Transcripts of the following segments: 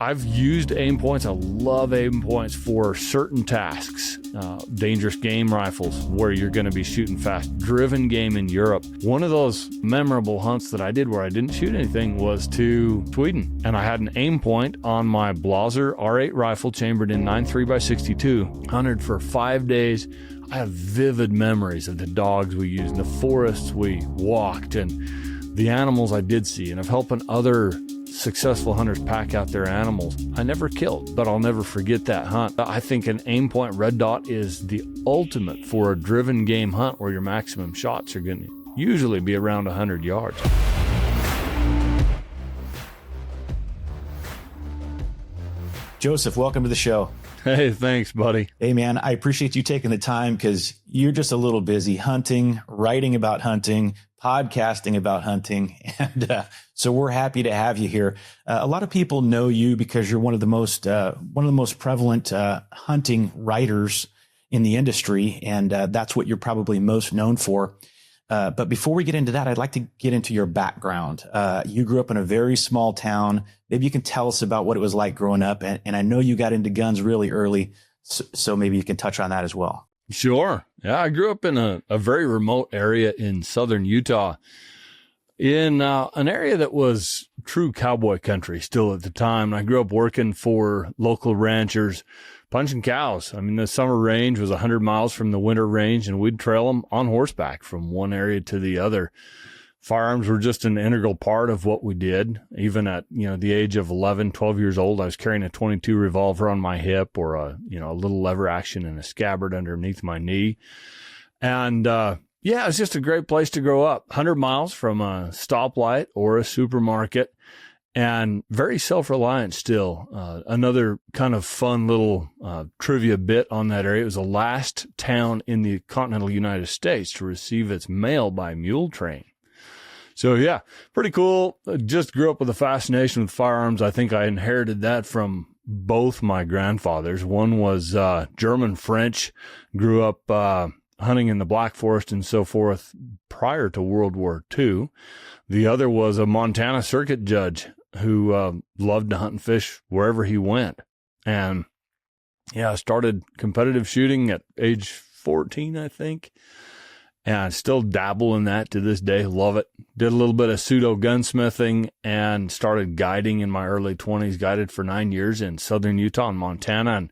I've used Aimpoints. I love Aimpoints for certain tasks. Dangerous game rifles where you're going to be shooting fast. Driven game in Europe. One of those memorable hunts that I did where I didn't shoot anything was to Sweden. And I had an Aimpoint on my Blaser R8 rifle chambered in 9.3x62. Hunted for 5 days. I have vivid memories of the dogs we used, the forests we walked, and the animals I did see, and of helping other successful hunters pack out their animals. I never killed, but I'll never forget that hunt. I think an Aimpoint red dot is the ultimate for a driven game hunt where your maximum shots are going to usually be around 100 yards. Joseph, welcome to the show. Hey, thanks, buddy. Hey, man, I appreciate you taking the time because you're just a little busy hunting, writing about hunting, podcasting about hunting. And so we're happy to have you here. A lot of people know you because you're one of the most prevalent hunting writers in the industry. And that's what you're probably most known for. But before we get into that, I'd like to get into your background. You grew up in a very small town. Maybe you can tell us about what it was like growing up. And I know you got into guns really early. So maybe you can touch on that as well. Sure. Yeah, I grew up in a very remote area in southern Utah, in an area that was true cowboy country still at the time. I grew up working for local ranchers, punching cows. I mean, the summer range was 100 miles from the winter range, and we'd trail them on horseback from one area to the other. Firearms were just an integral part of what we did. Even at, the age of 11, 12 years old, I was carrying a .22 revolver on my hip, or a little lever action and a scabbard underneath my knee. And, yeah, it's just a great place to grow up. 100 miles from a stoplight or a supermarket, and very self-reliant still. Another kind of fun little trivia bit on that area. It was the last town in the continental United States to receive its mail by mule train. So, yeah, pretty cool. Just grew up with a fascination with firearms. I think I inherited that from both my grandfathers. One was German French, grew up hunting in the Black Forest and so forth prior to World War II. The other was a Montana circuit judge who loved to hunt and fish wherever he went. And, yeah, I started competitive shooting at age 14, I think. And I still dabble in that to this day. Love it. Did a little bit of pseudo gunsmithing and started guiding in my early 20s. Guided for 9 years in southern Utah and Montana. And,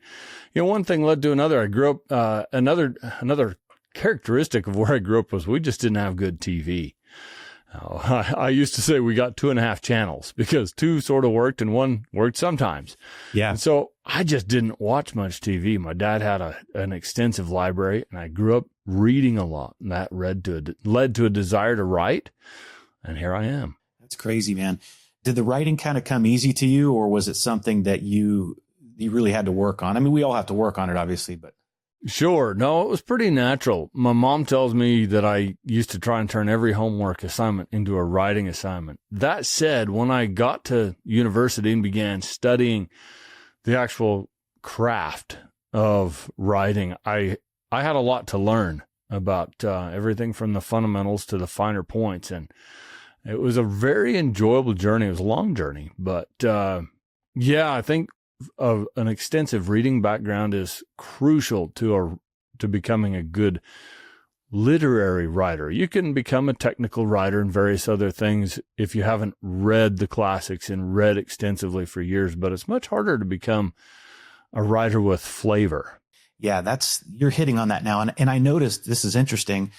one thing led to another. I grew up, another characteristic of where I grew up was we just didn't have good TV. I used to say we got 2.5 channels because 2 sort of worked and 1 worked sometimes. Yeah. And so I just didn't watch much TV. My dad had an extensive library, and I grew up reading a lot, and that led to a desire to write. And here I am. That's crazy, man. Did the writing kind of come easy to you, or was it something that you really had to work on? I mean, we all have to work on it, obviously, but. Sure. No, it was pretty natural. My mom tells me that I used to try and turn every homework assignment into a writing assignment. That said, when I got to university and began studying the actual craft of writing, I had a lot to learn about everything from the fundamentals to the finer points. And it was a very enjoyable journey. It was a long journey, but yeah, I think an extensive reading background is crucial to becoming a good literary writer. You can become a technical writer and various other things if you haven't read the classics and read extensively for years, but it's much harder to become a writer with flavor. Yeah, you're hitting on that now. And I noticed this is interesting,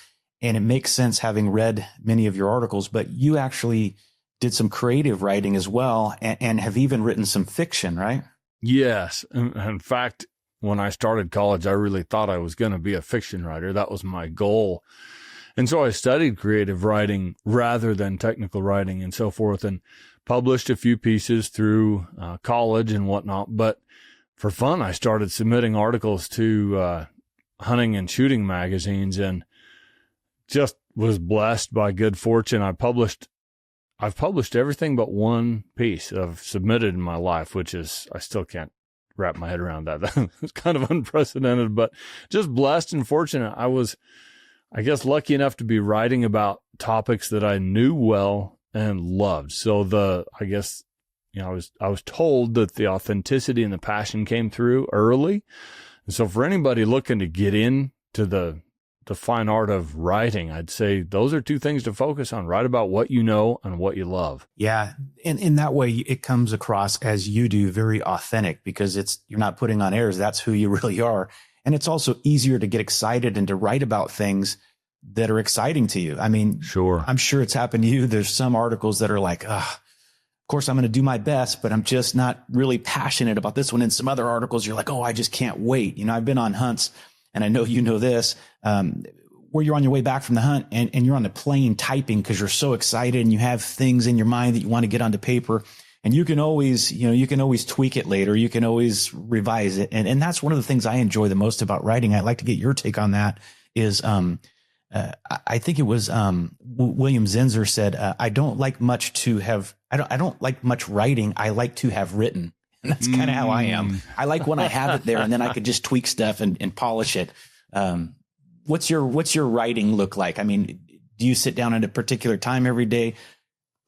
and it makes sense having read many of your articles, but you actually did some creative writing as well and have even written some fiction, right? Yes. In fact, when I started college, I really thought I was going to be a fiction writer. That was my goal. And so I studied creative writing rather than technical writing and so forth, and published a few pieces through college and whatnot. But for fun, I started submitting articles to hunting and shooting magazines, and just was blessed by good fortune. I've published everything but one piece I've submitted in my life, which is, I still can't wrap my head around that. It's kind of unprecedented, but just blessed and fortunate. I was, I guess, lucky enough to be writing about topics that I knew well and loved. So I was told that the authenticity and the passion came through early. And so for anybody looking to get into the fine art of writing, I'd say those are two things to focus on. Write about what you know and what you love. Yeah. And in that way, it comes across as you do, very authentic, because you're not putting on airs. That's who you really are. And it's also easier to get excited and to write about things that are exciting to you. I mean, sure. I'm sure it's happened to you. There's some articles that are like, of course I'm going to do my best, but I'm just not really passionate about this one. And some other articles, you're like, oh, I just can't wait. I've been on hunts, and I know you know this, where you're on your way back from the hunt and you're on the plane typing because you're so excited and you have things in your mind that you want to get onto paper, and you can always, tweak it later. You can always revise it. And that's one of the things I enjoy the most about writing. I'd like to get your take on that is, I think it was, William Zinsser said, I don't like much writing. I like to have written. And that's kind of how I am. I like when I have it there and then I could just tweak stuff and polish it. What's your writing look like? I mean, do you sit down at a particular time every day?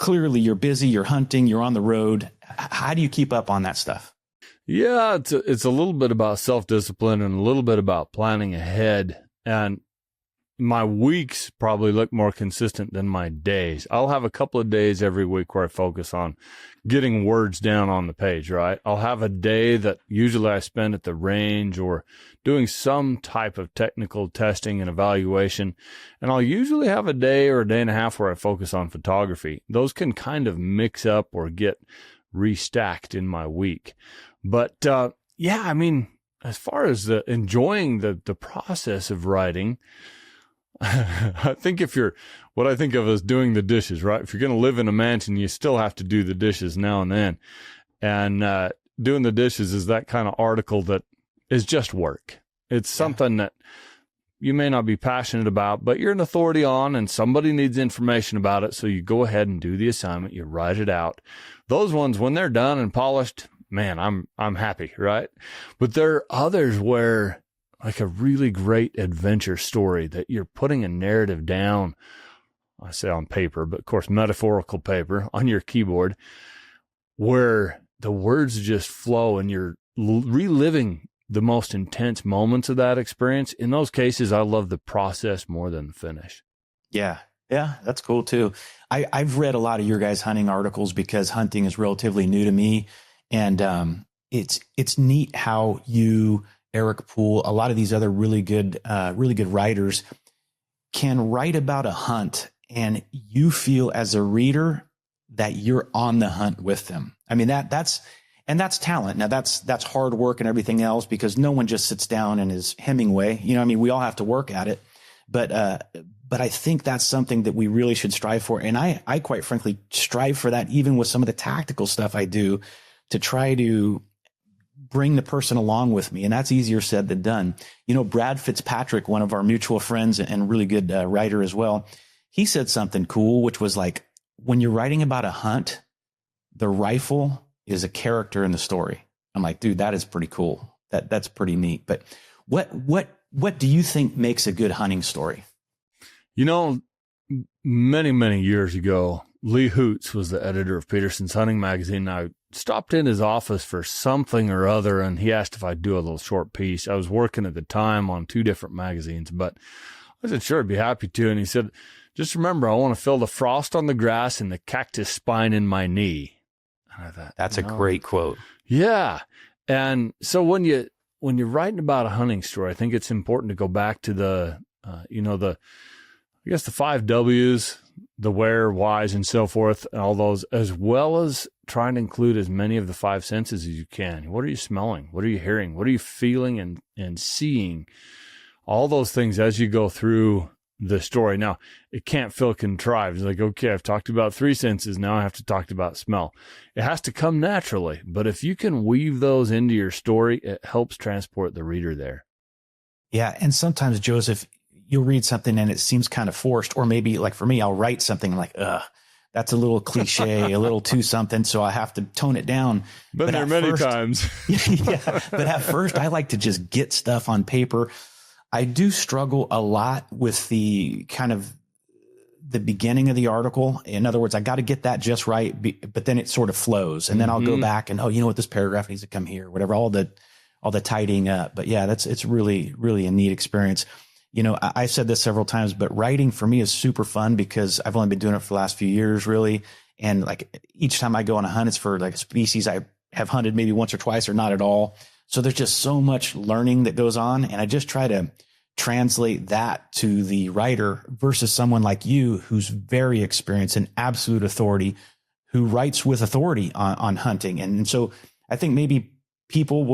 Clearly you're busy, you're hunting, you're on the road. How do you keep up on that stuff? Yeah, it's a little bit about self-discipline and a little bit about planning ahead. And my weeks probably look more consistent than my days. I'll have a couple of days every week where I focus on getting words down on the page, right? I'll have a day that usually I spend at the range or doing some type of technical testing and evaluation. And I'll usually have a day or a day and a half where I focus on photography. Those can kind of mix up or get restacked in my week. But yeah, I mean, as far as enjoying the process of writing, I think what I think of as doing the dishes, right? If you're going to live in a mansion, you still have to do the dishes now and then. And doing the dishes is that kind of article that is just work. It's something that you may not be passionate about, but you're an authority on, and somebody needs information about it. So you go ahead and do the assignment. You write it out. Those ones, when they're done and polished, man, I'm happy, right? But there are others where, like a really great adventure story that you're putting a narrative down, I say on paper, but of course, metaphorical paper on your keyboard, where the words just flow and you're reliving the most intense moments of that experience. In those cases, I love the process more than the finish. Yeah. Yeah, that's cool too. I've read a lot of your guys' hunting articles because hunting is relatively new to me. And it's neat how you, Eric Poole, a lot of these other really good writers can write about a hunt, and you feel as a reader that you're on the hunt with them. I mean, that's talent. Now that's hard work and everything else, because no one just sits down and is Hemingway. I mean, we all have to work at it, but I think that's something that we really should strive for. And I quite frankly strive for that, even with some of the tactical stuff I do, to try to bring the person along with me. And that's easier said than done. Brad Fitzpatrick, one of our mutual friends and really good writer as well, he said something cool, which was like, when you're writing about a hunt, the rifle is a character in the story. I'm like, dude, that is pretty cool. That's pretty neat. But what do you think makes a good hunting story? Many, many years ago, Lee Hoots was the editor of Peterson's Hunting Magazine. I stopped in his office for something or other, and he asked if I'd do a little short piece. I was working at the time on 2 different magazines, but I said, sure, I'd be happy to. And he said, just remember, I want to feel the frost on the grass and the cactus spine in my knee. And I thought, that's a great quote. Yeah. And so when you're writing about a hunting story, I think it's important to go back to the 5 W's, the where, whys, and so forth, and all those, as well as trying to include as many of the 5 senses as you can. What are you smelling? What are you hearing? What are you feeling and seeing? All those things as you go through the story. Now, it can't feel contrived. It's like, okay, I've talked about 3 senses. Now I have to talk about smell. It has to come naturally. But if you can weave those into your story, it helps transport the reader there. Yeah. And sometimes, Joseph, you'll read something and it seems kind of forced, or maybe like for me, I'll write something like, that's a little cliche, a little too something. So I have to tone it down. But there are many times. Yeah. But at first I like to just get stuff on paper. I do struggle a lot with the kind of the beginning of the article. In other words, I got to get that just right, but then it sort of flows, and then I'll go back and, you know what, this paragraph needs to come here, whatever, all the tidying up. But yeah, it's really, really a neat experience. You know, I said this several times, but writing for me is super fun because I've only been doing it for the last few years, really. And like each time I go on a hunt, it's for like a species I have hunted maybe once or twice or not at all. So there's just so much learning that goes on. And I just try to translate that to the writer versus someone like you, who's very experienced and absolute authority, who writes with authority on hunting. And so I think maybe people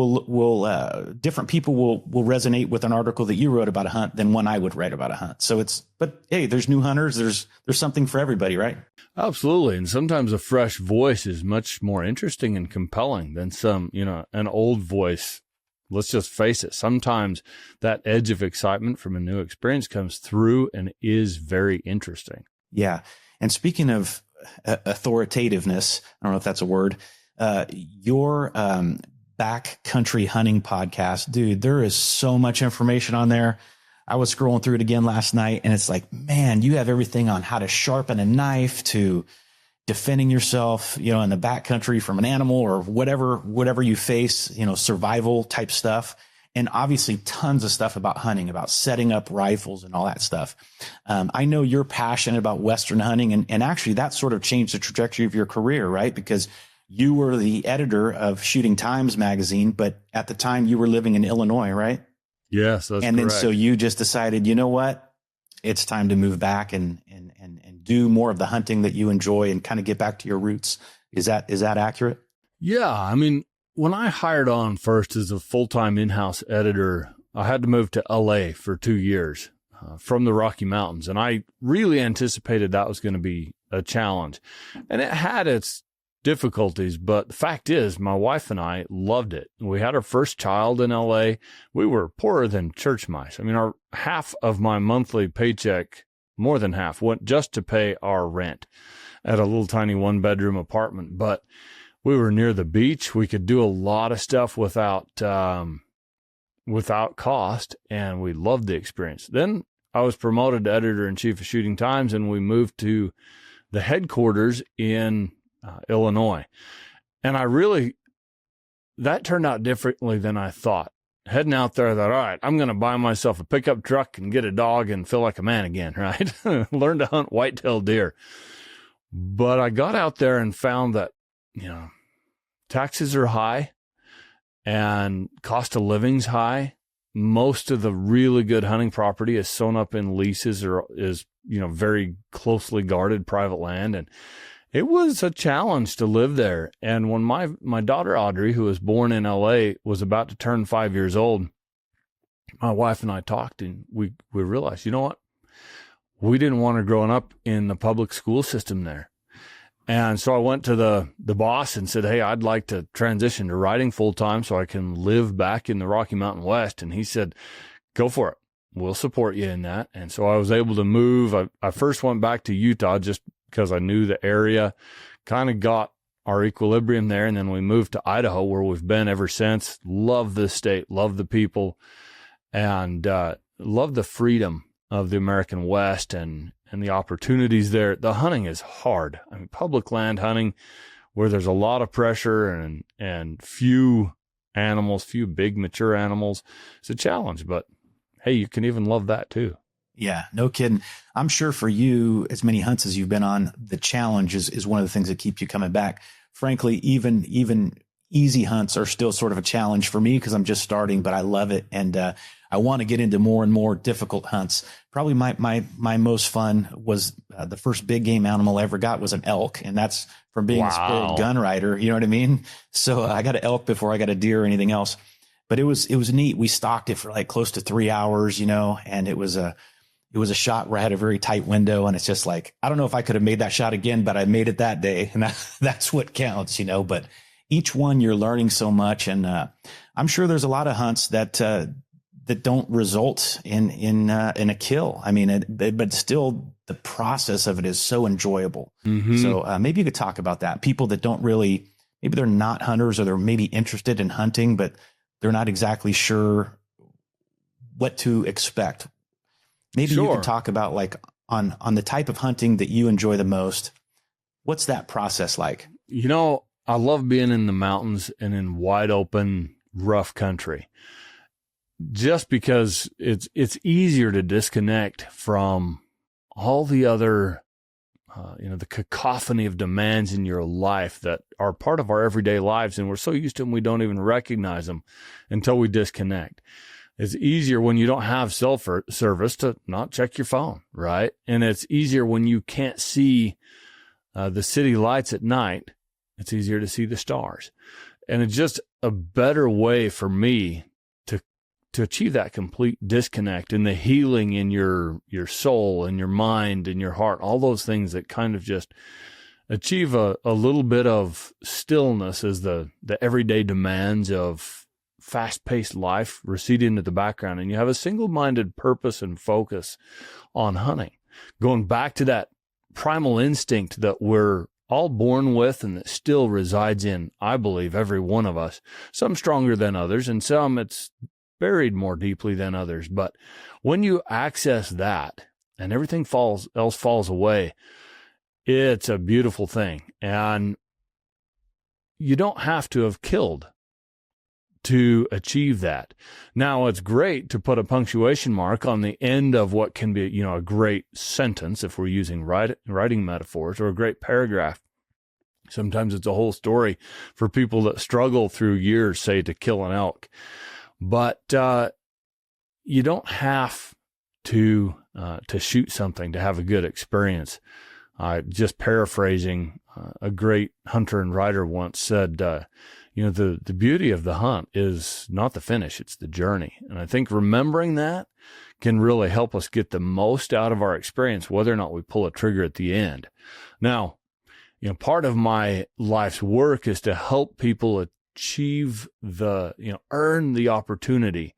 different people will resonate with an article that you wrote about a hunt than one I would write about a hunt. So but hey, there's new hunters. There's something for everybody, right? Absolutely. And sometimes a fresh voice is much more interesting and compelling than an old voice. Let's just face it. Sometimes that edge of excitement from a new experience comes through and is very interesting. Yeah. And speaking of authoritativeness, I don't know if that's a word, your Backcountry Hunting Podcast, dude, there is so much information on there. I was scrolling through it again last night, and it's like, man, you have everything on how to sharpen a knife to defending yourself, you know, in the backcountry from an animal or whatever you face, you know, survival type stuff. And obviously tons of stuff about hunting, about setting up rifles and all that stuff. I know you're passionate about Western hunting, and actually that sort of changed the trajectory of your career, right? Because you were the editor of Shooting Times magazine, but at the time you were living in Illinois, right? Yes, that's and correct. Then so you just decided, you know what? It's time to move back and do more of the hunting that you enjoy and kind of get back to your roots. Is that accurate? Yeah. I mean, when I hired on first as a full-time in-house editor, I had to move to LA for 2 years from the Rocky Mountains. And I really anticipated that was going to be a challenge. And it had its difficulties, but the fact is my wife and I loved it. We had our first child in LA. We were poorer than church mice. I mean, half of my monthly paycheck, more than half, went just to pay our rent at a little tiny 1-bedroom apartment. But we were near the beach. We could do a lot of stuff without cost, and we loved the experience. Then I was promoted to editor-in-chief of Shooting Times, and we moved to the headquarters in Illinois. And that turned out differently than I thought. Heading out there, I thought, all right, I'm going to buy myself a pickup truck and get a dog and feel like a man again, right? Learn to hunt whitetail deer. But I got out there and found that, you know, taxes are high and cost of living's high. Most of the really good hunting property is sewn up in leases or is, you know, very closely guarded private land. And it was a challenge to live there. And when my daughter Audrey, who was born in LA, was about to turn 5 years old, my wife and I talked, and we realized, you know what? We didn't want her growing up in the public school system there. And so I went to the boss and said, hey, I'd like to transition to writing full time so I can live back in the Rocky Mountain West. And he said, go for it. We'll support you in that. And so I was able to move. I first went back to Utah just because I knew the area, kind of got our equilibrium there. And then we moved to Idaho, where we've been ever since. Love this state, love the people, and love the freedom of the American West and the opportunities there. The hunting is hard. I mean, public land hunting, where there's a lot of pressure and few animals, few big mature animals, it's a challenge. But hey, you can even love that too. Yeah, no kidding. I'm sure for you, as many hunts as you've been on, the challenge is one of the things that keep you coming back. Frankly, even easy hunts are still sort of a challenge for me because I'm just starting, but I love it. And I want to get into more and more difficult hunts. Probably my most fun was the first big game animal I ever got was an elk. And that's from being a spoiled gun rider. You know what I mean? So I got an elk before I got a deer or anything else. But it was neat. We stalked it for like close to 3 hours, you know, and it was a shot where I had a very tight window, and it's just like, I don't know if I could have made that shot again, but I made it that day, and that's what counts, you know. But each one you're learning so much, and I'm sure there's a lot of hunts that don't result in a kill. I mean, but still the process of it is so enjoyable. Mm-hmm. So maybe you could talk about that. People that don't really, maybe they're not hunters, or they're maybe interested in hunting, but they're not exactly sure what to expect. Maybe you can talk about like on the type of hunting that you enjoy the most. What's that process like? I love being in the mountains and in wide open, rough country, just because it's easier to disconnect from all the other, the cacophony of demands in your life that are part of our everyday lives. And we're so used to them, we don't even recognize them until we disconnect. It's easier when you don't have cell service to not check your phone, right? And it's easier when you can't see the city lights at night. It's easier to see the stars. And it's just a better way for me to achieve that complete disconnect and the healing in your soul and your mind and your heart, all those things that kind of just achieve a little bit of stillness as the everyday demands of fast-paced life recede into the background, and you have a single-minded purpose and focus on hunting. Going back to that primal instinct that we're all born with and that still resides in, I believe, every one of us, some stronger than others, and some it's buried more deeply than others. But when you access that and everything else falls away, it's a beautiful thing. And you don't have to have killed to achieve that. Now, it's great to put a punctuation mark on the end of what can be, a great sentence if we're using writing metaphors, or a great paragraph. Sometimes it's a whole story for people that struggle through years, say, to kill an elk. But you don't have to shoot something to have a good experience. Just paraphrasing, a great hunter and writer once said, the beauty of the hunt is not the finish, it's the journey. And I think remembering that can really help us get the most out of our experience, whether or not we pull a trigger at the end. Now, part of my life's work is to help people achieve earn the opportunity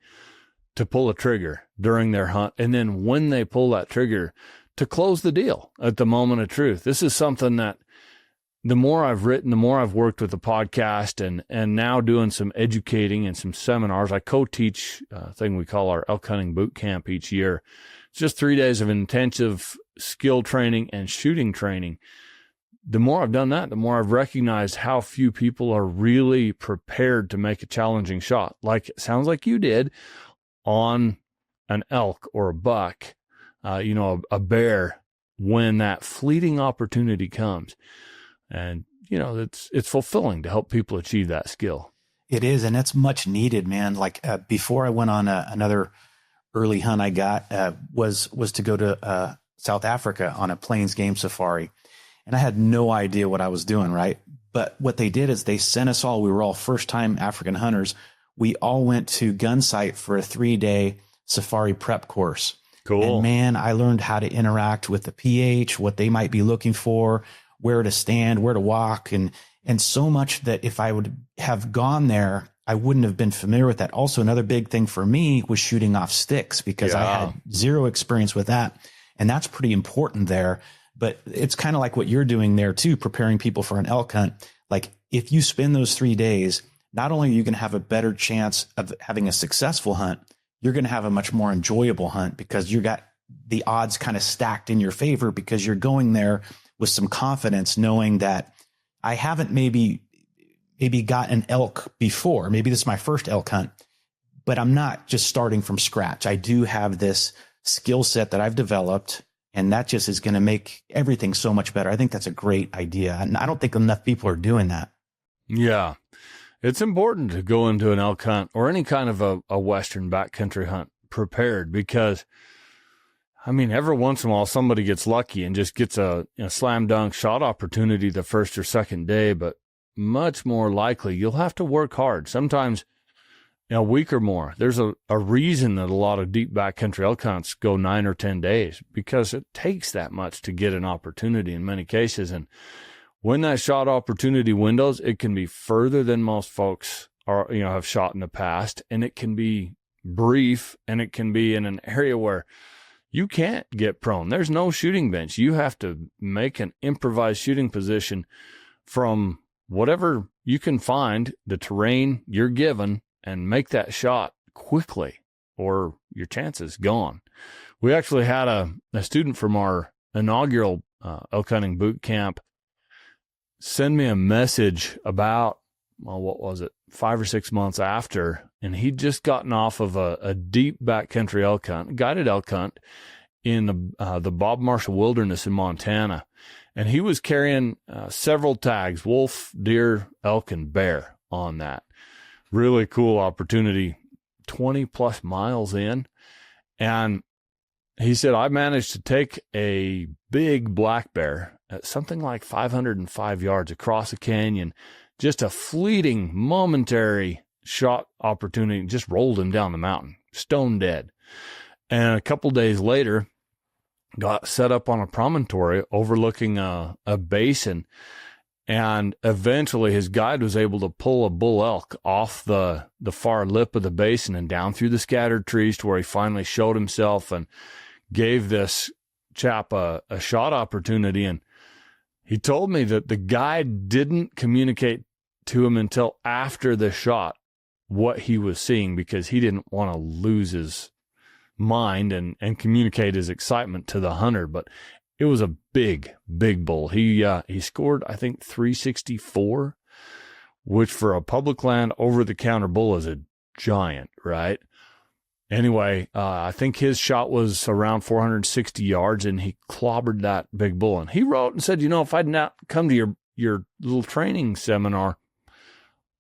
to pull a trigger during their hunt. And then when they pull that trigger, to close the deal at the moment of truth. This is something that the more I've written, the more I've worked with the podcast and now doing some educating and some seminars. I co-teach a thing we call our elk hunting boot camp each year. It's just 3 days of intensive skill training and shooting training. The more I've done that, the more I've recognized how few people are really prepared to make a challenging shot, like it sounds like you did on an elk or a buck, a bear, when that fleeting opportunity comes. And, it's fulfilling to help people achieve that skill. It is, and it's much needed, man. Like before I went on another early hunt I got was to go to South Africa on a plains game safari. And I had no idea what I was doing, right? But what they did is they sent us all, we were all first-time African hunters. We all went to Gunsight for a 3-day safari prep course. Cool. And man, I learned how to interact with the PH, what they might be looking for, where to stand, where to walk, and so much that if I would have gone there, I wouldn't have been familiar with that. Also, another big thing for me was shooting off sticks, because I had zero experience with that. And that's pretty important there. But it's kind of like what you're doing there too, preparing people for an elk hunt. Like if you spend those 3 days, not only are you going to have a better chance of having a successful hunt, you're going to have a much more enjoyable hunt, because you got the odds kind of stacked in your favor, because you're going there with some confidence, knowing that I haven't maybe got an elk before. Maybe this is my first elk hunt, but I'm not just starting from scratch. I do have this skill set that I've developed, and that just is going to make everything so much better. I think that's a great idea. And I don't think enough people are doing that. Yeah. It's important to go into an elk hunt or any kind of a Western backcountry hunt prepared, because every once in a while somebody gets lucky and just gets a slam dunk shot opportunity the first or second day, but much more likely you'll have to work hard. Sometimes a week or more. There's a reason that a lot of deep backcountry elk hunts go 9 or 10 days, because it takes that much to get an opportunity in many cases. And when that shot opportunity windows, it can be further than most folks have shot in the past, and it can be brief, and it can be in an area where you can't get prone. There's no shooting bench. You have to make an improvised shooting position from whatever you can find, the terrain you're given, and make that shot quickly, or your chances gone. We actually had a student from our inaugural elk hunting boot camp send me a message about, well, what was it, 5 or 6 months after, and he'd just gotten off of a deep backcountry elk hunt, guided elk hunt in the Bob Marshall Wilderness in Montana. And he was carrying several tags, wolf, deer, elk, and bear on that. Really cool opportunity, 20 plus miles in. And he said, I managed to take a big black bear at something like 505 yards across a canyon, just a fleeting, momentary shot opportunity, just rolled him down the mountain, stone dead. And a couple days later, got set up on a promontory overlooking a basin. And eventually his guide was able to pull a bull elk off the far lip of the basin and down through the scattered trees to where he finally showed himself and gave this chap a shot opportunity. And he told me that the guide didn't communicate to him until after the shot what he was seeing, because he didn't want to lose his mind and communicate his excitement to the hunter. But it was a big bull. He scored, I think, 364, which for a public land over-the-counter bull is a giant, right? Anyway, I think his shot was around 460 yards, and he clobbered that big bull. And he wrote and said, if I'd not come to your little training seminar,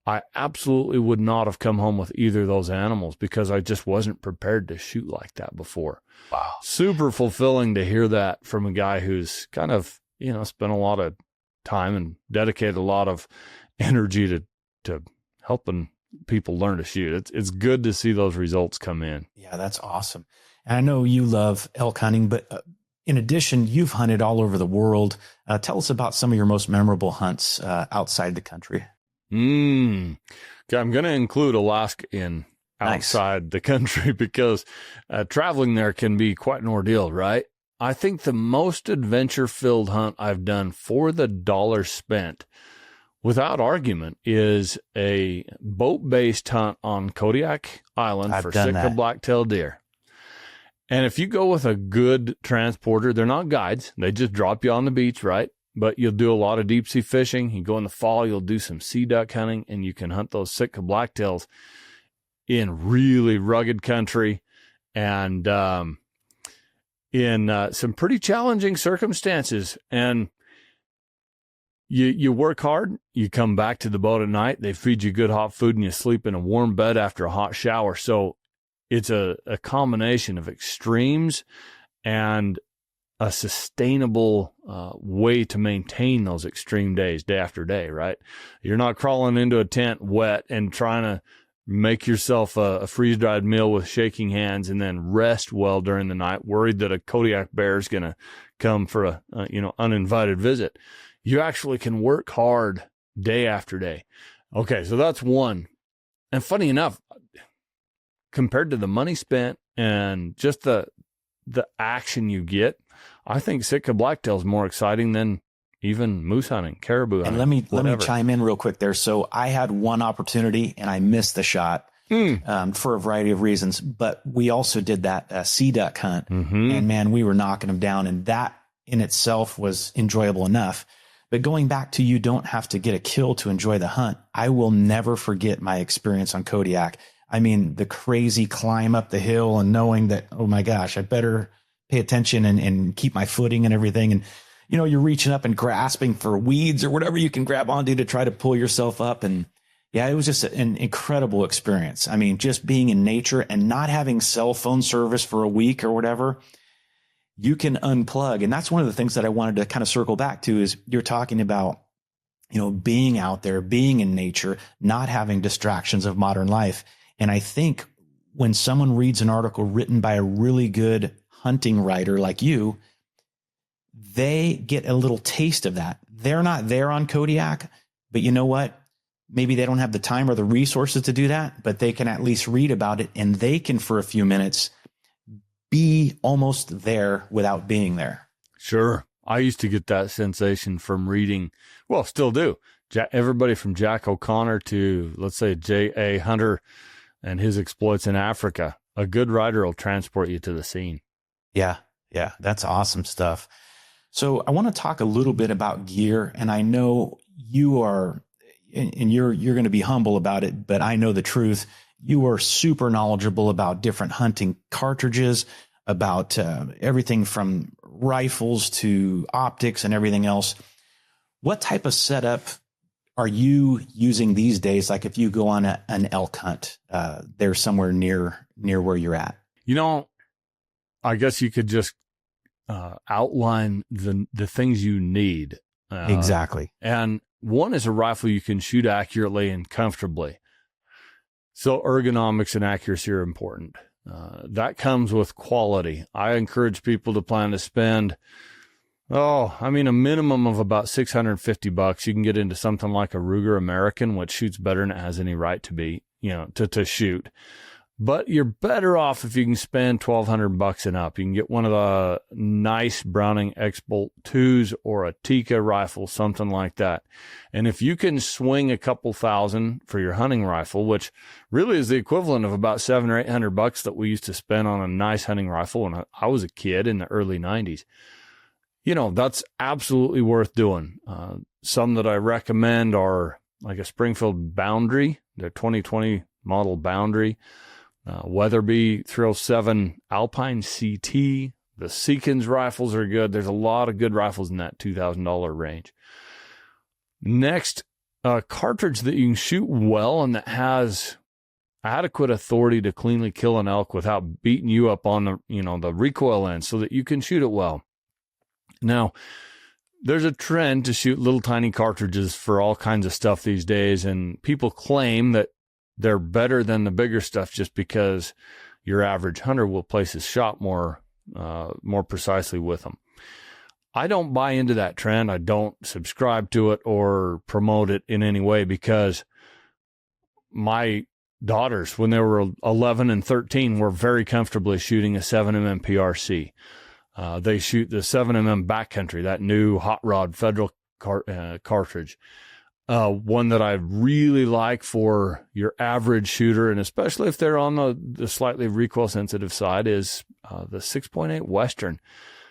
I absolutely would not have come home with either of those animals, because I just wasn't prepared to shoot like that before. Wow. Super fulfilling to hear that from a guy who's kind of, spent a lot of time and dedicated a lot of energy to helping people learn to shoot. It's good to see those results come in. Yeah, that's awesome. And I know you love elk hunting, but in addition, you've hunted all over the world. Tell us about some of your most memorable hunts outside the country. Okay, I'm going to include Alaska in outside the country, because traveling there can be quite an ordeal, right? I think the most adventure-filled hunt I've done for the dollar spent, without argument, is a boat-based hunt on Kodiak Island for Sitka black-tailed deer. And if you go with a good transporter, they're not guides. They just drop you on the beach, right? But you'll do a lot of deep sea fishing. You go in the fall, you'll do some sea duck hunting, and you can hunt those Sitka blacktails in really rugged country and in some pretty challenging circumstances. And you work hard, you come back to the boat at night, they feed you good hot food, and you sleep in a warm bed after a hot shower. So it's a combination of extremes and a sustainable way to maintain those extreme days, day after day, right? You're not crawling into a tent wet and trying to make yourself a freeze-dried meal with shaking hands and then rest well during the night, worried that a Kodiak bear is going to come for a uninvited visit. You actually can work hard day after day. Okay, so that's one. And funny enough, compared to the money spent and just the action you get, I think Sitka blacktail is more exciting than even moose hunting, caribou hunting. And let me chime in real quick there. So I had one opportunity and I missed the shot for a variety of reasons. But we also did that sea duck hunt, and man, we were knocking them down, and that in itself was enjoyable enough. But going back to, you don't have to get a kill to enjoy the hunt. I will never forget my experience on Kodiak. I mean, the crazy climb up the hill and knowing that, oh my gosh, I better pay attention and keep my footing and everything. And, you're reaching up and grasping for weeds or whatever you can grab onto to try to pull yourself up. And yeah, it was just an incredible experience. I mean, just being in nature and not having cell phone service for a week or whatever, you can unplug. And that's one of the things that I wanted to kind of circle back to, is you're talking about, being out there, being in nature, not having distractions of modern life. And I think when someone reads an article written by a really good hunting writer like you, they get a little taste of that. They're not there on Kodiak, but you know what? Maybe they don't have the time or the resources to do that, but they can at least read about it, and they can, for a few minutes, be almost there without being there. Sure. I used to get that sensation from reading, well, still do. Everybody from Jack O'Connor to, let's say, J.A. Hunter and his exploits in Africa. A good writer will transport you to the scene. Yeah. Yeah. That's awesome stuff. So I want to talk a little bit about gear, and I know you are, and you're going to be humble about it, but I know the truth. You are super knowledgeable about different hunting cartridges, about everything from rifles to optics and everything else. What type of setup are you using these days? Like if you go on an elk hunt, there's somewhere near where you're at. I guess you could just outline the things you need. Exactly. And one is a rifle you can shoot accurately and comfortably. So ergonomics and accuracy are important. That comes with quality. I encourage people to plan to spend, a minimum of about $650. You can get into something like a Ruger American, which shoots better than it has any right to be, to shoot. But you're better off if you can spend $1,200 and up. You can get one of the nice Browning X-Bolt 2s or a Tikka rifle, something like that. And if you can swing a couple thousand for your hunting rifle, which really is the equivalent of about $700 or $800 that we used to spend on a nice hunting rifle when I was a kid in the early 90s, that's absolutely worth doing. Some that I recommend are like a Springfield Boundary, their 2020 model Boundary. Weatherby 307 Alpine CT. The Seekins rifles are good. There's a lot of good rifles in that $2,000 range. Next, a cartridge that you can shoot well and that has adequate authority to cleanly kill an elk without beating you up on the recoil end so that you can shoot it well. Now, there's a trend to shoot little tiny cartridges for all kinds of stuff these days, and people claim that they're better than the bigger stuff just because your average hunter will place his shot more precisely with them. I don't buy into that trend. I don't subscribe to it or promote it in any way because my daughters, when they were 11 and 13, were very comfortably shooting a 7mm PRC. They shoot the 7mm Backcountry, that new hot rod federal cartridge. One that I really like for your average shooter, and especially if they're on the slightly recoil sensitive side, is the 6.8 Western.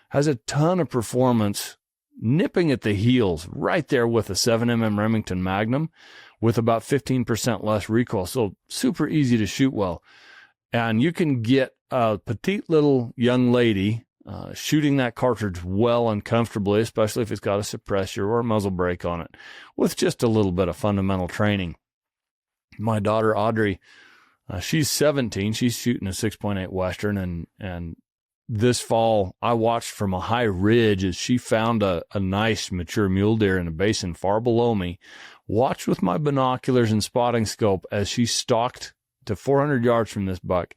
Has a ton of performance, nipping at the heels right there with a 7mm Remington Magnum with about 15% less recoil. So super easy to shoot well. And you can get a petite little young lady shooting that cartridge well and comfortably, especially if it's got a suppressor or a muzzle brake on it, with just a little bit of fundamental training. My daughter, Audrey, she's 17. She's shooting a 6.8 Western, and this fall, I watched from a high ridge as she found a nice mature mule deer in a basin far below me, watched with my binoculars and spotting scope as she stalked to 400 yards from this buck,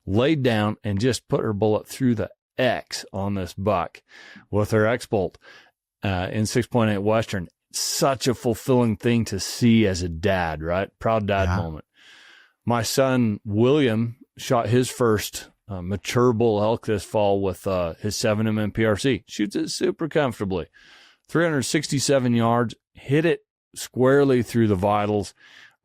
laid down, and just put her bullet through the X on this buck with her X-Bolt in 6.8 Western. Such a fulfilling thing to see as a dad, right? Proud dad moment. My son, William, shot his first mature bull elk this fall with his 7mm PRC. Shoots it super comfortably. 367 yards, hit it squarely through the vitals,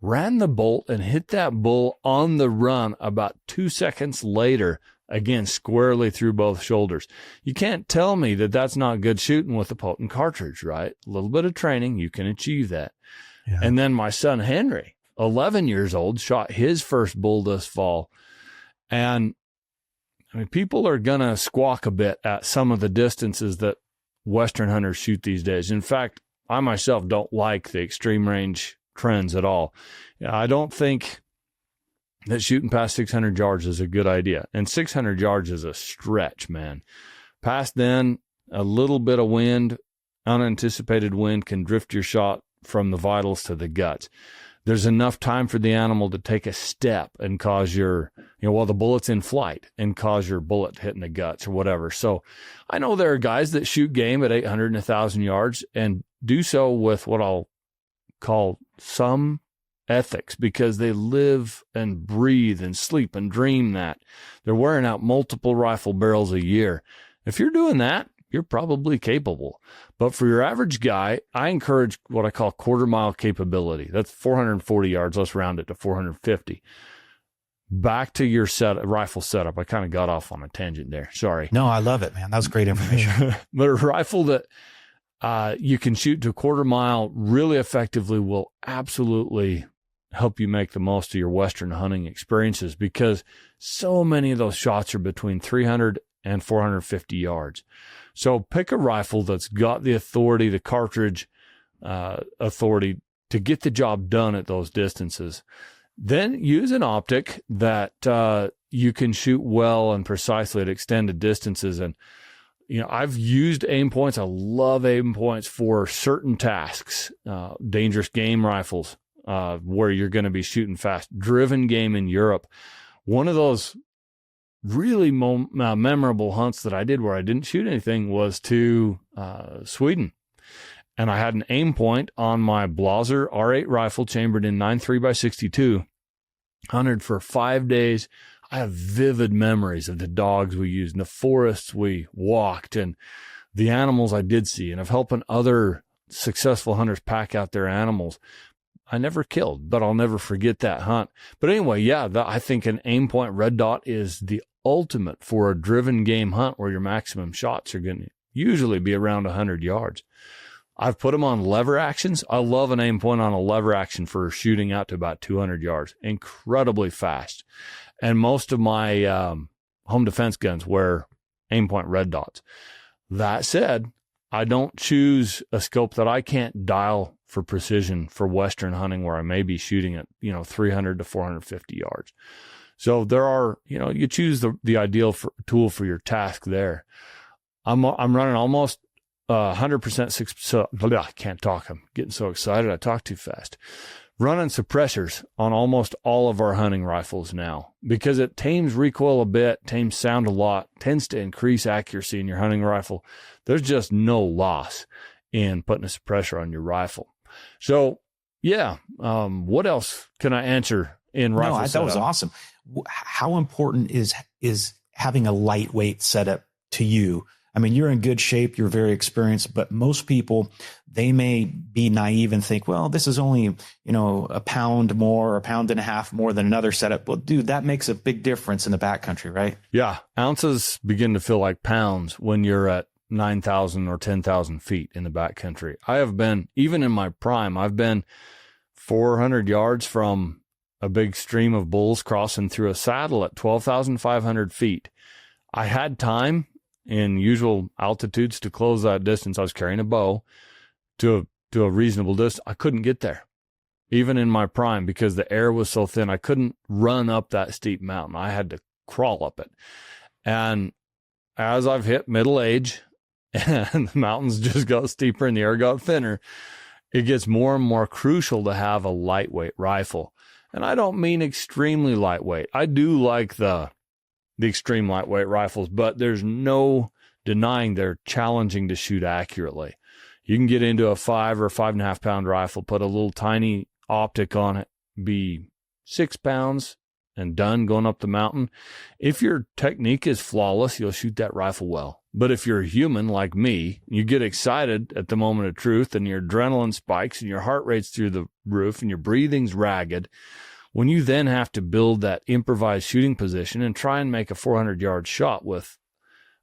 ran the bolt and hit that bull on the run about 2 seconds later, again, squarely through both shoulders. You can't tell me that that's not good shooting with a potent cartridge, right? A little bit of training, you can achieve that. Yeah. And then my son, Henry, 11 years old, shot his first bull this fall. And people are going to squawk a bit at some of the distances that Western hunters shoot these days. In fact, I myself don't like the extreme range trends at all. I don't think that shooting past 600 yards is a good idea. And 600 yards is a stretch, man. Past then, a little bit of wind, unanticipated wind, can drift your shot from the vitals to the guts. There's enough time for the animal to take a step and cause while the bullet's in flight, and cause your bullet hitting the guts or whatever. So I know there are guys that shoot game at 800 and 1,000 yards and do so with what I'll call some ethics, because they live and breathe and sleep and dream that. They're wearing out multiple rifle barrels a year. If you're doing that, you're probably capable. But for your average guy, I encourage what I call quarter mile capability. That's 440 yards. Let's round it to 450. back to your rifle setup. I kind of got off on a tangent there. Sorry. No, I love it, man. That was great information. But a rifle that you can shoot to a quarter mile really effectively will absolutely help you make the most of your Western hunting experiences, because so many of those shots are between 300 and 450 yards. So pick a rifle that's got the authority, the cartridge authority to get the job done at those distances. Then use an optic that you can shoot well and precisely at extended distances. And I've used Aimpoints. I love Aimpoints for certain tasks, dangerous game rifles, where you're going to be shooting fast, driven game in Europe. One of those really memorable hunts that I did where I didn't shoot anything was to Sweden. And I had an Aimpoint on my Blaser R8 rifle chambered in 9.3x62, hunted for 5 days. I have vivid memories of the dogs we used and the forests we walked and the animals I did see, and of helping other successful hunters pack out their animals. I never killed, but I'll never forget that hunt. But anyway, yeah, I think an Aimpoint red dot is the ultimate for a driven game hunt where your maximum shots are going to usually be around 100 yards. I've put them on lever actions. I love an Aimpoint on a lever action for shooting out to about 200 yards. Incredibly fast. And most of my home defense guns wear Aimpoint red dots. That said, I don't choose a scope that I can't dial for precision for Western hunting where I may be shooting at 300 to 450 yards. So there are, you choose the ideal tool for your task there. I'm running almost 100% so I can't talk. I'm getting so excited. I talk too fast. Running suppressors on almost all of our hunting rifles now, because it tames recoil a bit, tames sound a lot, tends to increase accuracy in your hunting rifle. There's just no loss in putting a suppressor on your rifle. So, yeah, what else can I answer in rifle setup? That was awesome. How important is having a lightweight setup to you? I mean, you're in good shape, you're very experienced, but most people, they may be naive and think, well, this is only, a pound more or a pound and a half more than another setup. Well, dude, that makes a big difference in the backcountry, right? Yeah. Ounces begin to feel like pounds when you're at 9,000 or 10,000 feet in the backcountry. I have been, even in my prime, I've been 400 yards from a big stream of bulls crossing through a saddle at 12,500 feet. I had time in usual altitudes to close that distance. I was carrying a bow to a reasonable distance. I couldn't get there, even in my prime, because the air was so thin. I couldn't run up that steep mountain. I had to crawl up it. And as I've hit middle age and the mountains just got steeper and the air got thinner, it gets more and more crucial to have a lightweight rifle. And I don't mean extremely lightweight. I do like the extreme lightweight rifles, but there's no denying they're challenging to shoot accurately. You can get into a 5 or 5.5 pound rifle, put a little tiny optic on it, be 6 pounds and done going up the mountain. If your technique is flawless, you'll shoot that rifle well. But if you're a human like me, you get excited at the moment of truth and your adrenaline spikes and your heart rate's through the roof and your breathing's ragged. When you then have to build that improvised shooting position and try and make a 400-yard shot with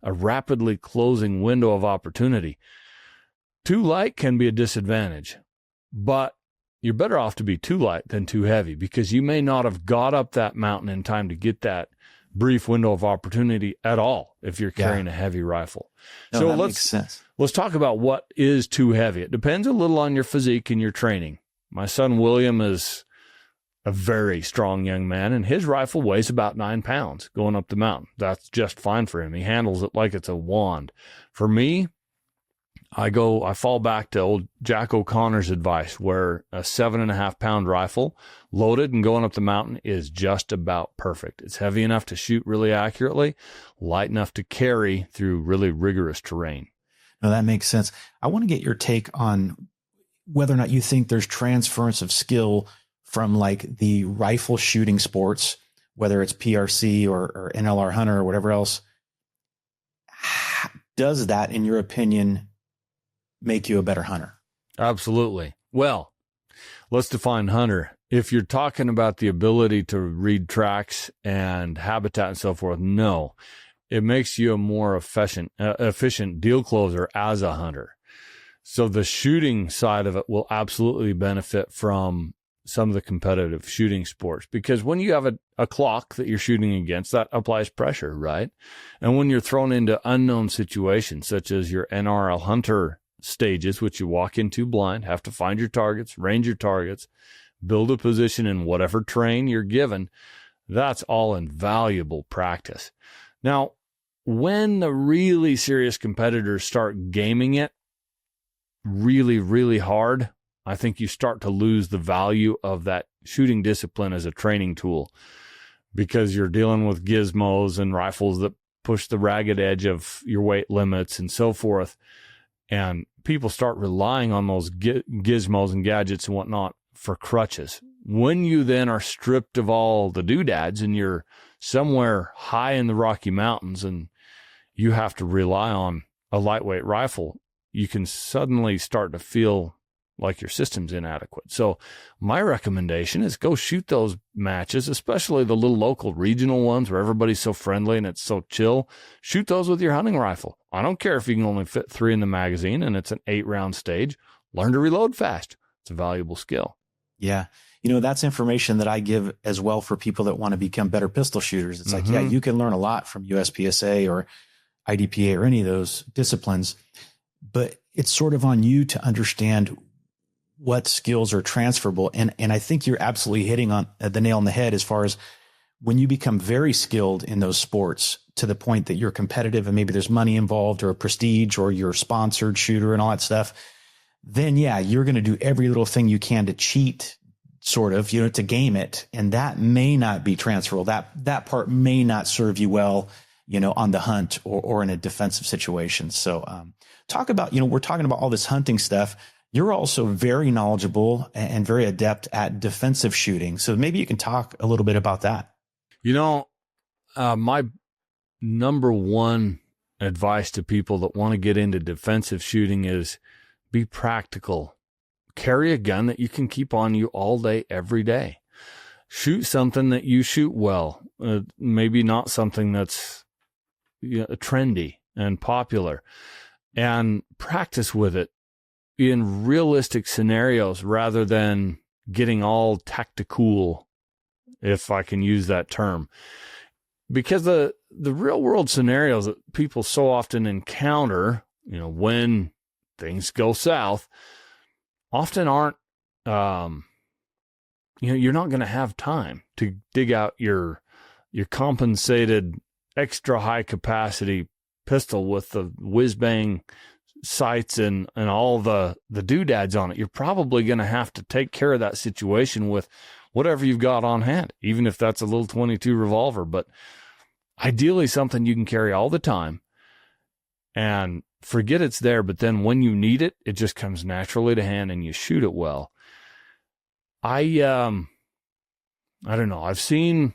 a rapidly closing window of opportunity, too light can be a disadvantage. But you're better off to be too light than too heavy, because you may not have got up that mountain in time to get that brief window of opportunity at all if you're carrying a heavy rifle. No, so that makes sense. Let's talk about what is too heavy. It depends a little on your physique and your training. My son William is a very strong young man, and his rifle weighs about 9 pounds going up the mountain. That's just fine for him. He handles it like it's a wand. For me, I fall back to old Jack O'Connor's advice, where a 7.5 pound rifle loaded and going up the mountain is just about perfect. It's heavy enough to shoot really accurately, light enough to carry through really rigorous terrain. No, that makes sense. I want to get your take on whether or not you think there's transference of skill from like the rifle shooting sports, whether it's PRC or NLR Hunter or whatever else. Does that, in your opinion, make you a better hunter? Absolutely. Well, let's define hunter. if you're talking about the ability to read tracks and habitat and so forth, no. It makes you a more efficient deal closer as a hunter. So the shooting side of it will absolutely benefit from some of the competitive shooting sports, because when you have a clock that you're shooting against, that applies pressure, right? And when you're thrown into unknown situations, such as your NRL hunter stages, which you walk into blind, have to find your targets, range your targets, build a position in whatever terrain you're given, that's all invaluable practice. Now, when the really serious competitors start gaming it really, really hard, I think you start to lose the value of that shooting discipline as a training tool, because you're dealing with gizmos and rifles that push the ragged edge of your weight limits and so forth. And people start relying on those gizmos and gadgets and whatnot for crutches. When you then are stripped of all the doodads and you're somewhere high in the Rocky Mountains and you have to rely on a lightweight rifle, you can suddenly start to feel like your system's inadequate. So my recommendation is go shoot those matches, especially the little local regional ones where everybody's so friendly and it's so chill. Shoot those with your hunting rifle. I don't care if you can only fit 3 in the magazine and it's an 8-round stage. Learn to reload fast. It's a valuable skill. Yeah. That's information that I give as well for people that want to become better pistol shooters. It's like, yeah, you can learn a lot from USPSA or IDPA or any of those disciplines, but it's sort of on you to understand what skills are transferable. And I think you're absolutely hitting on the nail on the head as far as when you become very skilled in those sports to the point that you're competitive and maybe there's money involved or a prestige or you're a sponsored shooter and all that stuff, then yeah, you're going to do every little thing you can to cheat, sort of, to game it. And that may not be transferable. That part may not serve you well, on the hunt or in a defensive situation. So talk about, we're talking about all this hunting stuff. You're also very knowledgeable and very adept at defensive shooting. So maybe you can talk a little bit about that. My number one advice to people that want to get into defensive shooting is be practical. Carry a gun that you can keep on you all day, every day. Shoot something that you shoot well. Maybe not something that's trendy and popular. And practice with it in realistic scenarios rather than getting all tactical, if I can use that term. Because the real world scenarios that people so often encounter, when things go south, often aren't, you're not going to have time to dig out your compensated extra high capacity pistol with the whiz bang sights and all the doodads on it. You're probably going to have to take care of that situation with whatever you've got on hand, even if that's a little 22 revolver, but ideally something you can carry all the time and forget it's there. But then when you need it, it just comes naturally to hand and you shoot it well. I don't know. I've seen,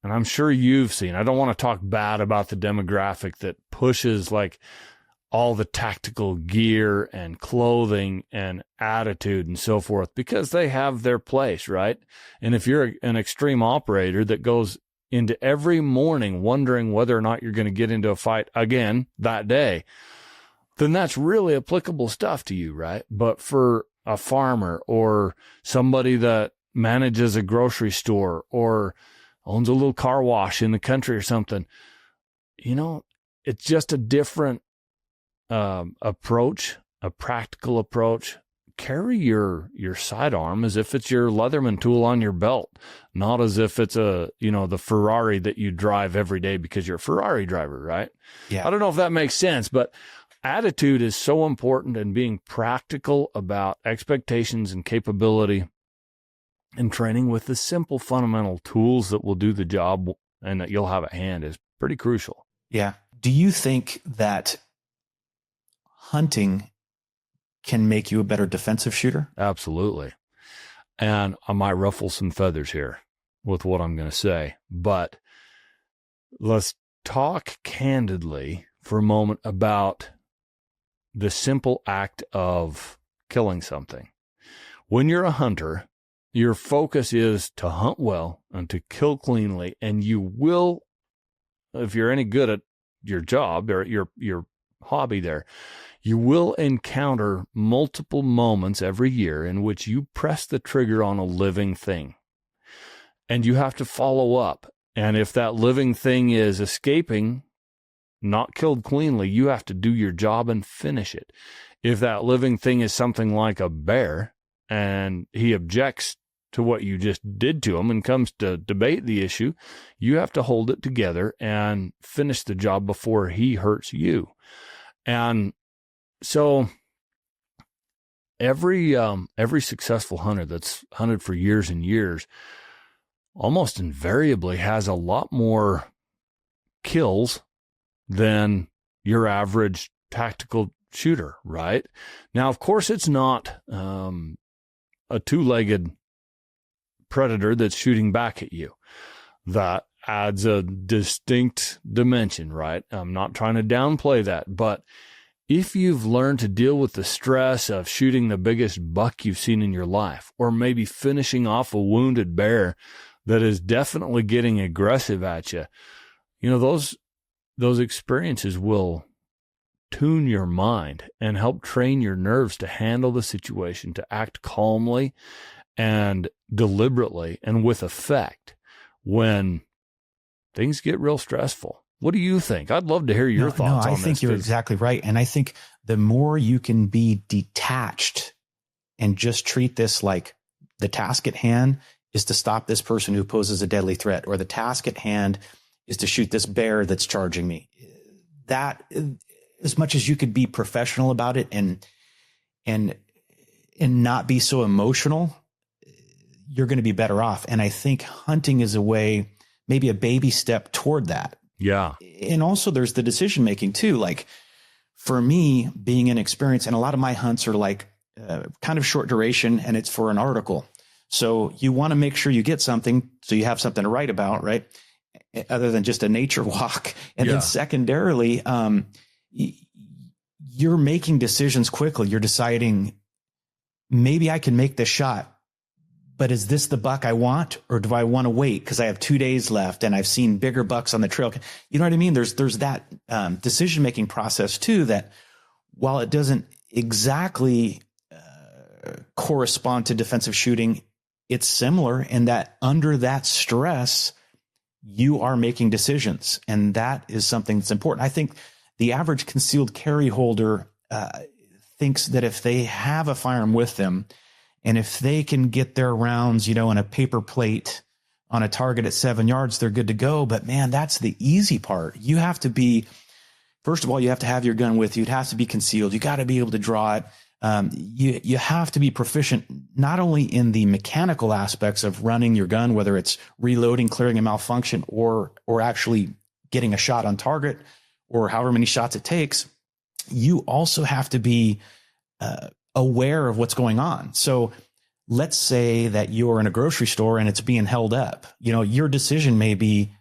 and I'm sure you've seen, I don't want to talk bad about the demographic that pushes like all the tactical gear and clothing and attitude and so forth, because they have their place, right? And if you're an extreme operator that goes into every morning wondering whether or not you're going to get into a fight again that day, then that's really applicable stuff to you, right? But for a farmer or somebody that manages a grocery store or owns a little car wash in the country or something, it's just a different approach, a practical approach. Carry your sidearm as if it's your Leatherman tool on your belt, not as if it's the Ferrari that you drive every day because you're a Ferrari driver, right? Yeah. I don't know if that makes sense, but attitude is so important, and being practical about expectations and capability and training with the simple fundamental tools that will do the job and that you'll have at hand is pretty crucial. Yeah. Do you think that hunting can make you a better defensive shooter? Absolutely. And I might ruffle some feathers here with what I'm going to say, but let's talk candidly for a moment about the simple act of killing something. When you're a hunter, your focus is to hunt well and to kill cleanly. And you will, if you're any good at your job or your hobby there, you will encounter multiple moments every year in which you press the trigger on a living thing. And you have to follow up. And if that living thing is escaping, not killed cleanly, you have to do your job and finish it. If that living thing is something like a bear and he objects to what you just did to him and comes to debate the issue, you have to hold it together and finish the job before he hurts you. And so every successful hunter that's hunted for years and years almost invariably has a lot more kills than your average tactical shooter, right? Now, of course, it's not a two-legged predator that's shooting back at you. That adds a distinct dimension, right? I'm not trying to downplay that, but if you've learned to deal with the stress of shooting the biggest buck you've seen in your life, or maybe finishing off a wounded bear that is definitely getting aggressive at you, you know, those experiences will tune your mind and help train your nerves to handle the situation, to act calmly and deliberately and with effect when things get real stressful. What do you think? I'd love to hear your thoughts on this. I think you're exactly right. And I think the more you can be detached and just treat this like the task at hand is to stop this person who poses a deadly threat, or the task at hand is to shoot this bear that's charging me. That, as much as you could be professional about it and not be so emotional, you're going to be better off. And I think hunting is a way, maybe a baby step toward that. Yeah. And also there's the decision making too. Like for me, being inexperienced, and a lot of my hunts are like kind of short duration, and it's for an article. So you want to make sure you get something so you have something to write about, right? Other than just a nature walk. And then secondarily, you're making decisions quickly. You're deciding, maybe I can make this shot, but is this the buck I want, or do I want to wait because I have 2 days left and I've seen bigger bucks on the trail? You know what I mean? There's that decision-making process too, that while it doesn't exactly correspond to defensive shooting, it's similar in that under that stress, you are making decisions. And that is something that's important. I think the average concealed carry holder thinks that if they have a firearm with them, and if they can get their rounds, you know, in a paper plate on a target at 7 yards, they're good to go. But man, that's the easy part. You have to be, first of all, you have to have your gun with you. It has to be concealed. You got to be able to draw it. You have to be proficient, not only in the mechanical aspects of running your gun, whether it's reloading, clearing a malfunction, or actually getting a shot on target, or however many shots it takes. You also have to be aware of what's going on. So let's say that you're in a grocery store and it's being held up. You know, your decision may be,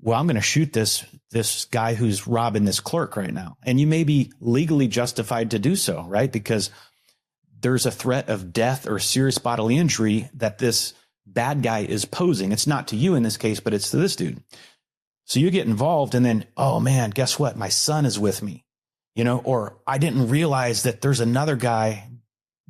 well, I'm going to shoot this guy who's robbing this clerk right now. And you may be legally justified to do so, right? Because there's a threat of death or serious bodily injury that this bad guy is posing. It's not to you in this case, but it's to this dude. So you get involved, and then, oh man, guess what? My son is with me. You know, or I didn't realize that there's another guy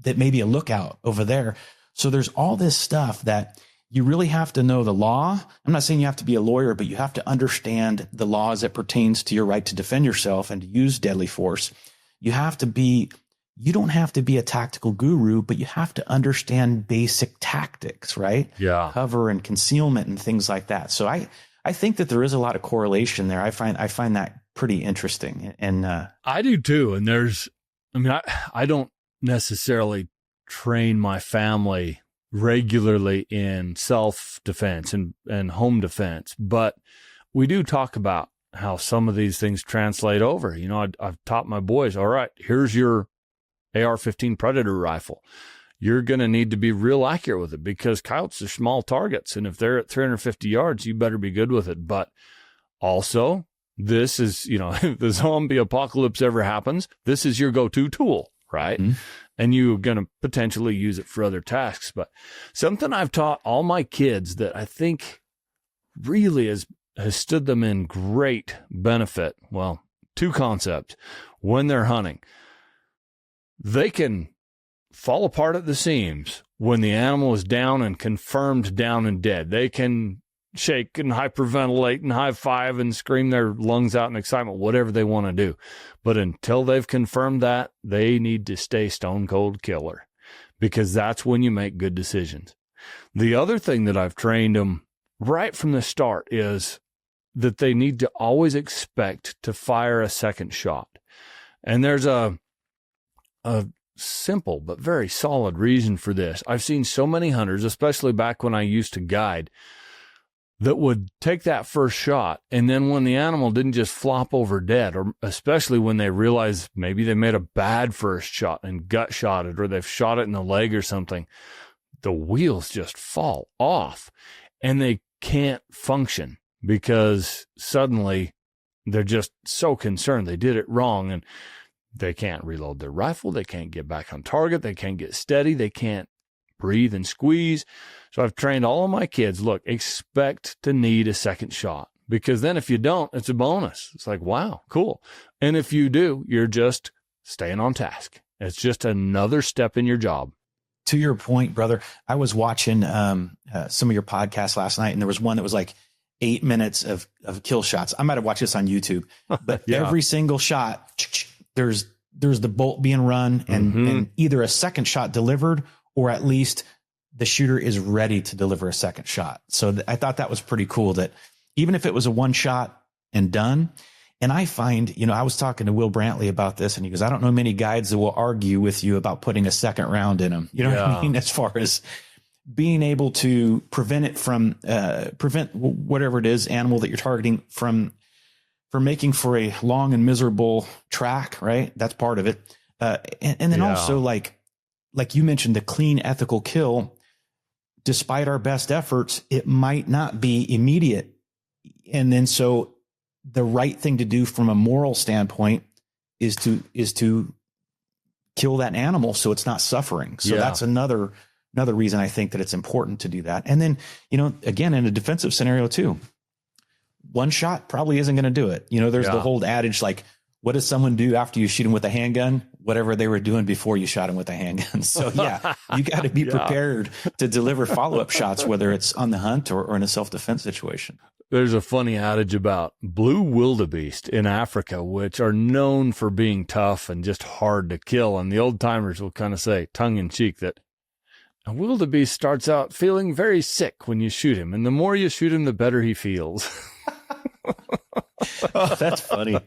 that may be a lookout over there. So there's all this stuff that you really have to know the law. I'm not saying you have to be a lawyer, but you have to understand the law as it pertains to your right to defend yourself and to use deadly force. You don't have to be a tactical guru, but you have to understand basic tactics, right? Yeah. Cover and concealment and things like that. So I think that there is a lot of correlation there. I find that pretty interesting. And I do too. And I don't necessarily train my family regularly in self-defense and home defense, but we do talk about how some of these things translate over. You know, I've taught my boys, all right, here's your AR-15 Predator rifle. You're going to need to be real accurate with it because coyotes are small targets. And if they're at 350 yards, you better be good with it. But also, this is, you know, if the zombie apocalypse ever happens, this is your go-to tool, right? Mm-hmm. and you're going to potentially use it for other tasks. But something I've taught all my kids that I think really has stood them in great benefit. Well, two concepts. When they're hunting, they can fall apart at the seams when the animal is down and confirmed down and dead. They can shake and hyperventilate and high five and scream their lungs out in excitement, whatever they want to do. But until they've confirmed that, they need to stay stone cold killer, because that's when you make good decisions. The other thing that I've trained them right from the start is that they need to always expect to fire a second shot. And there's a simple but very solid reason for this. I've seen so many hunters, especially back when I used to guide, that would take that first shot, and then when the animal didn't just flop over dead, or especially when they realize maybe they made a bad first shot and gut shot it, or they've shot it in the leg or something, the wheels just fall off and they can't function, because suddenly they're just so concerned they did it wrong, and they can't reload their rifle, they can't get back on target, they can't get steady, they can't breathe and squeeze. So I've trained all of my kids, look, expect to need a second shot, because then if you don't, it's a bonus. It's like, wow, cool. And if you do, you're just staying on task. It's just another step in your job. To your point, brother, I was watching some of your podcasts last night, and there was one that was like 8 minutes of kill shots. I might have watched this on YouTube, but Yeah. Every single shot, there's the bolt being run, and either a second shot delivered, or at least the shooter is ready to deliver a second shot. So I thought that was pretty cool, that even if it was a one shot and done. And I find, I was talking to Will Brantley about this, and he goes, I don't know many guides that will argue with you about putting a second round in them. You know what I mean? As far as being able to prevent whatever it is, animal that you're targeting from making for a long and miserable track, right? That's part of it. And then also like you mentioned, the clean, ethical kill. Despite our best efforts, it might not be immediate. And then so the right thing to do from a moral standpoint is to kill that animal so it's not suffering. So that's another reason I think that it's important to do that. And then, again, in a defensive scenario too, one shot probably isn't going to do it. There's the whole adage, like, what does someone do after you shoot them with a handgun? Whatever they were doing before you shot them with a handgun. So you got to be prepared to deliver follow-up shots, whether it's on the hunt or in a self-defense situation. There's a funny adage about blue wildebeest in Africa, which are known for being tough and just hard to kill. And the old timers will kind of say, tongue in cheek, that a wildebeest starts out feeling very sick when you shoot him. And the more you shoot him, the better he feels. Oh, that's funny.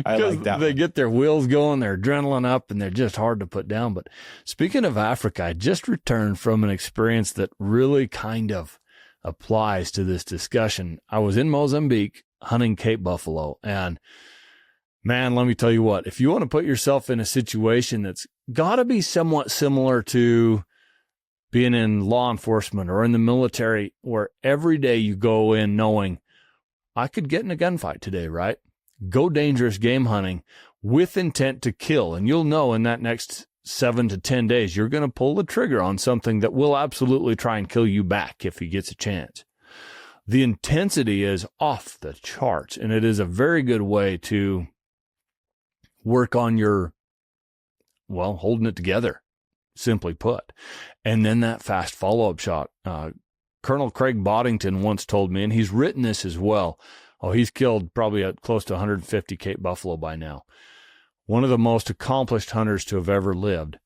I like that. They get their wheels going, their adrenaline up, and they're just hard to put down. But speaking of Africa, I just returned from an experience that really kind of applies to this discussion. I was in Mozambique hunting Cape buffalo, and man, let me tell you what, if you want to put yourself in a situation that's got to be somewhat similar to being in law enforcement or in the military, where every day you go in knowing, I could get in a gunfight today, right? Go dangerous game hunting with intent to kill. And you'll know in that next 7 to 10 days, you're going to pull the trigger on something that will absolutely try and kill you back if he gets a chance. The intensity is off the charts, and it is a very good way to work on your, holding it together, simply put. And then that fast follow-up shot. Colonel Craig Boddington once told me, and he's written this as well. He's killed probably close to 150 Cape buffalo by now. One of the most accomplished hunters to have ever lived.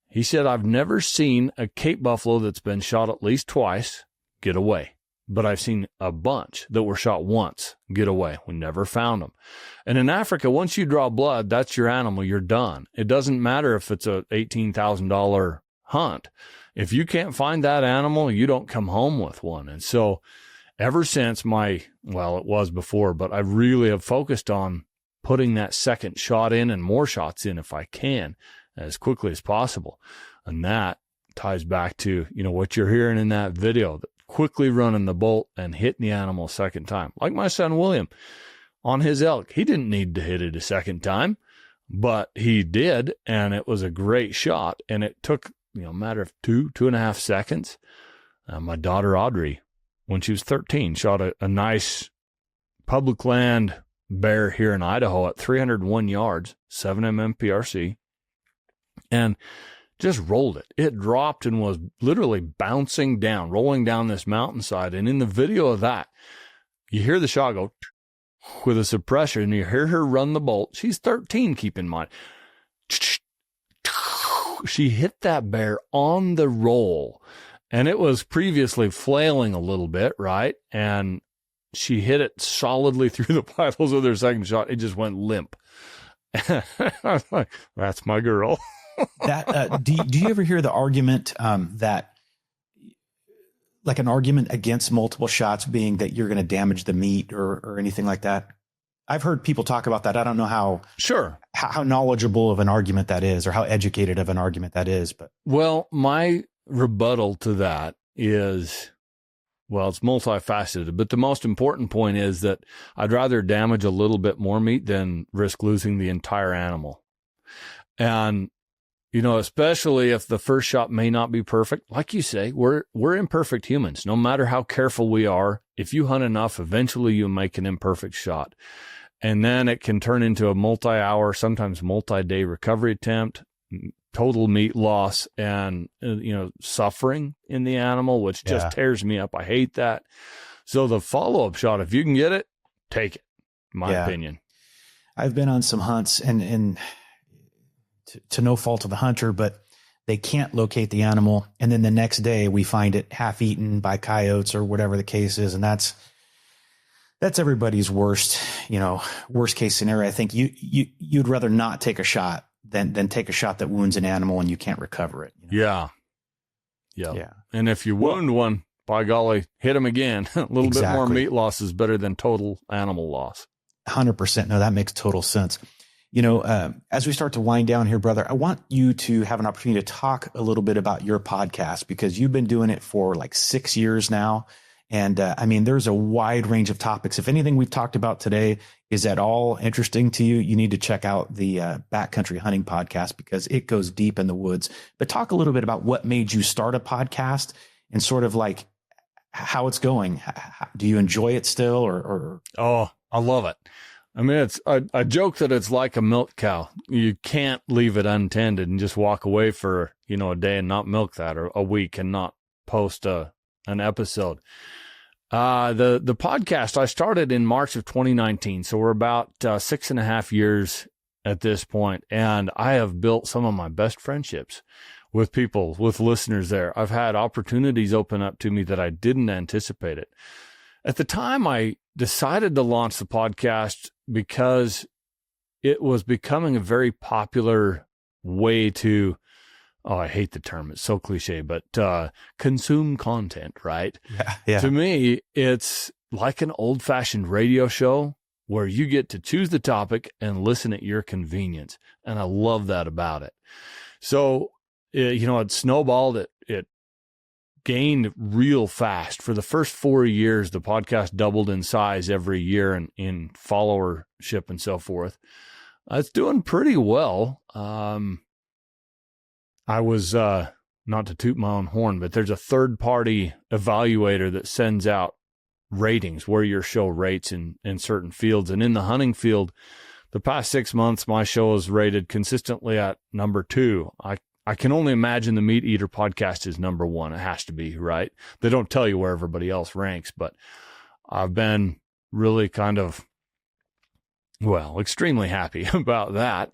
He said, I've never seen a Cape buffalo that's been shot at least twice get away, but I've seen a bunch that were shot once get away. We never found them. And in Africa, once you draw blood, that's your animal. You're done. It doesn't matter if it's a $18,000 hunt. If you can't find that animal, you don't come home with one. And so ever since it was before, but I really have focused on putting that second shot in and more shots in if I can as quickly as possible. And that ties back to, what you're hearing in that video, quickly running the bolt and hitting the animal a second time. Like my son William on his elk, he didn't need to hit it a second time, but he did, and it was a great shot. And it took, a matter of 2.5 seconds. My daughter, Audrey, when she was 13, shot a nice public land bear here in Idaho at 301 yards, 7mm PRC, and just rolled it. It dropped and was literally bouncing down, rolling down this mountainside. And in the video of that, you hear the shot go with a suppressor, and you hear her run the bolt. She's 13, keep in mind. She hit that bear on the roll, and it was previously flailing a little bit, right? And she hit it solidly through the vitals of their second shot. It just went limp. I was like, that's my girl. Do you ever hear the argument that, like, an argument against multiple shots being that you're going to damage the meat or anything like that? I've heard people talk about that. I don't know how knowledgeable of an argument that is, or how educated of an argument that is. But my rebuttal to that is, it's multifaceted, but the most important point is that I'd rather damage a little bit more meat than risk losing the entire animal. And especially if the first shot may not be perfect. Like you say, we're imperfect humans. No matter how careful we are, if you hunt enough, eventually you make an imperfect shot. And then it can turn into a multi-hour, sometimes multi-day recovery attempt, total meat loss, and, suffering in the animal, which just tears me up. I hate that. So the follow-up shot, if you can get it, take it, in my opinion. I've been on some hunts and to no fault of the hunter, but they can't locate the animal. And then the next day we find it half eaten by coyotes or whatever the case is. And that's everybody's worst case scenario. I think you'd rather not take a shot than take a shot that wounds an animal and you can't recover it. Yeah. And if you wound one, by golly, hit them again. A little bit more meat loss is better than total animal loss. 100%. No, that makes total sense. As we start to wind down here, brother, I want you to have an opportunity to talk a little bit about your podcast, because you've been doing it for like 6 years now. And there's a wide range of topics. If anything we've talked about today is at all interesting to you, you need to check out the Backcountry Hunting Podcast, because it goes deep in the woods. But talk a little bit about what made you start a podcast and sort of like how it's going. Do you enjoy it still or? Oh, I love it. It's I joke that it's like a milk cow. You can't leave it untended and just walk away for, a day and not milk that, or a week and not post an episode. The podcast I started in March of 2019. So we're about 6.5 years at this point. And I have built some of my best friendships with people, with listeners there. I've had opportunities open up to me that I didn't anticipate it. At the time, I decided to launch the podcast because it was becoming a very popular way to, I hate the term, it's so cliche, but consume content, right? Yeah. To me, it's like an old-fashioned radio show where you get to choose the topic and listen at your convenience. And I love that about it. So, it snowballed. It gained real fast. For the first 4 years, the podcast doubled in size every year and in followership and so forth. It's doing pretty well. I was, not to toot my own horn, but there's a third-party evaluator that sends out ratings, where your show rates in certain fields. And in the hunting field, the past 6 months, my show is rated consistently at number 2. I can only imagine the Meat Eater podcast is number 1. It has to be, right? They don't tell you where everybody else ranks, but I've been really kind of, extremely happy about that.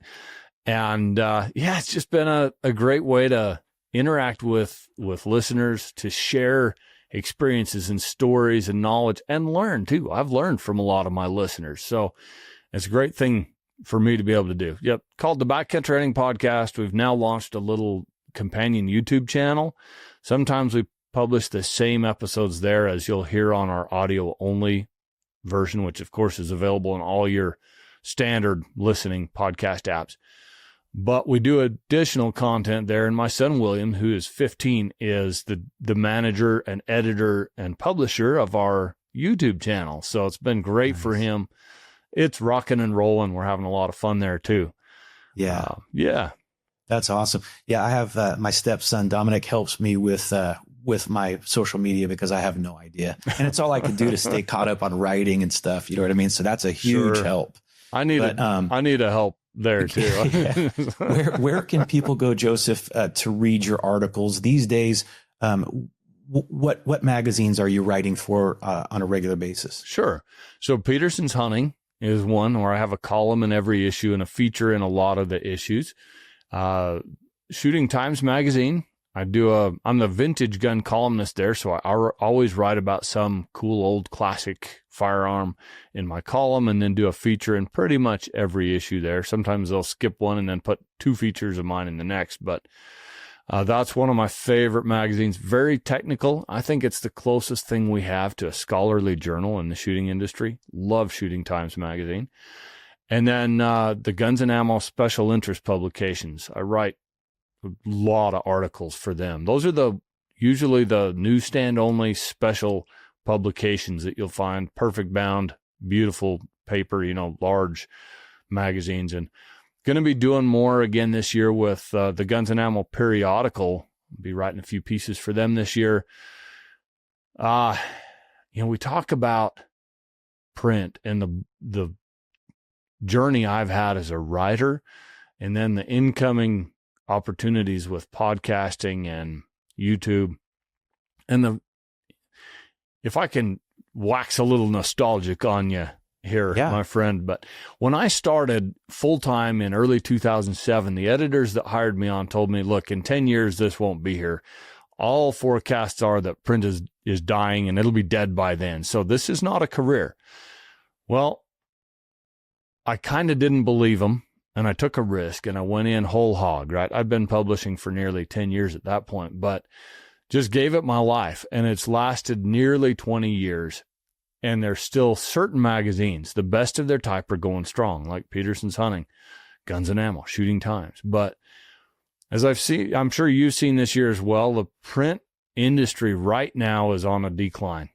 And, it's just been a great way to interact with listeners, to share experiences and stories and knowledge, and learn too. I've learned from a lot of my listeners. So it's a great thing for me to be able to do. Yep. Called the Backcountry Hunting Podcast. We've now launched a little companion YouTube channel. Sometimes we publish the same episodes there as you'll hear on our audio only version, which of course is available in all your standard listening podcast apps. But we do additional content there. And my son, William, who is 15, is the manager and editor and publisher of our YouTube channel. So it's been great for him. It's rocking and rolling. We're having a lot of fun there too. Yeah. Yeah. That's awesome. Yeah. I have, my stepson, Dominic, helps me with my social media because I have no idea. And it's all I can do to stay caught up on writing and stuff. You know what I mean? So that's a huge help. I need a help there too. Yeah. Where can people go, Joseph, to read your articles these days? What magazines are you writing for on a regular basis? Sure. So Peterson's Hunting is one where I have a column in every issue and a feature in a lot of the issues. Shooting Times magazine. I'm the vintage gun columnist there. So I always write about some cool old classic firearm in my column and then do a feature in pretty much every issue there. Sometimes they'll skip one and then put 2 features of mine in the next, but that's one of my favorite magazines. Very technical. I think it's the closest thing we have to a scholarly journal in the shooting industry. Love Shooting Times magazine. And then the Guns and Ammo special interest publications. I write a lot of articles for them. Those are usually the newsstand only special publications that you'll find. Perfect bound, beautiful paper, large magazines. And going to be doing more again this year with the Guns and Ammo periodical. I'll be writing a few pieces for them this year. We talk about print and the journey I've had as a writer, and then the incoming opportunities with podcasting and YouTube. And if I can wax a little nostalgic on you here, my friend, but when I started full-time in early 2007, the editors that hired me on told me, look, in 10 years, this won't be here. All forecasts are that print is dying and it'll be dead by then. So this is not a career. Well, I kind of didn't believe them, and I took a risk, and I went in whole hog, right? I'd been publishing for nearly 10 years at that point, but just gave it my life, and it's lasted nearly 20 years, and there's still certain magazines, the best of their type, are going strong, like Peterson's Hunting, Guns and Ammo, Shooting Times. But as I'm sure you've seen this year as well, the print industry right now is on a decline,